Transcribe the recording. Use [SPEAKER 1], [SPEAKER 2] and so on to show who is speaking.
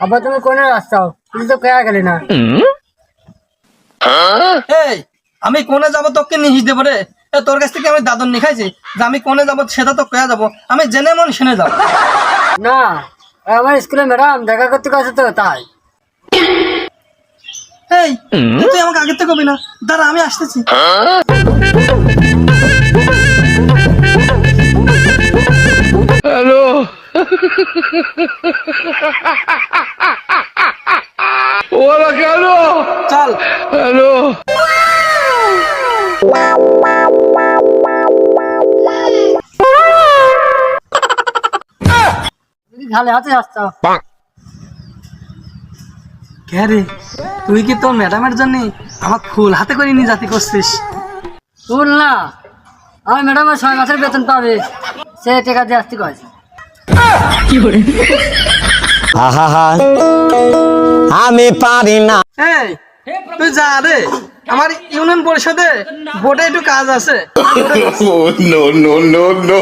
[SPEAKER 1] আবার তুমি কোনে রাস্তাও তুই তো কয়া গেলি না।
[SPEAKER 2] এই আমি কোনে যাবো তোকে নিহিস দেবো রে? তোর কাছ থেকে আমি দাদন নিখাইছি যে আমি কোনে যাবো সেটা তো কয়া যাবো, আমি জেনে মন শুনে যাবো।
[SPEAKER 1] না আমার স্কুলে ম্যাডাম দেখা করতে গেছে তো তাই।
[SPEAKER 2] এই তুই আমাকে আগের থেকে কবি না, দাঁড়া আমি আসতেছি।
[SPEAKER 3] হ্যালো ওরা কেন?
[SPEAKER 2] চল।
[SPEAKER 3] হ্যালো
[SPEAKER 1] তুই খালি হাতে আসতাও।
[SPEAKER 2] কে রে, তুই কি তোর ম্যাডামের জন্য আমার ফুল হাতে করে নিয়ে জাতি করছিস?
[SPEAKER 1] শুন না, আমার ম্যাডামের 6 মাসের বেতন পাবে, সে টাকা দিয়ে আসতে কয়েছে।
[SPEAKER 4] আহা আমি পারি না।
[SPEAKER 2] এই তুই যা রে, আমার ইউনিয়ন পরিষদে বোর্ডে একটু কাজ আছে।
[SPEAKER 3] No no no no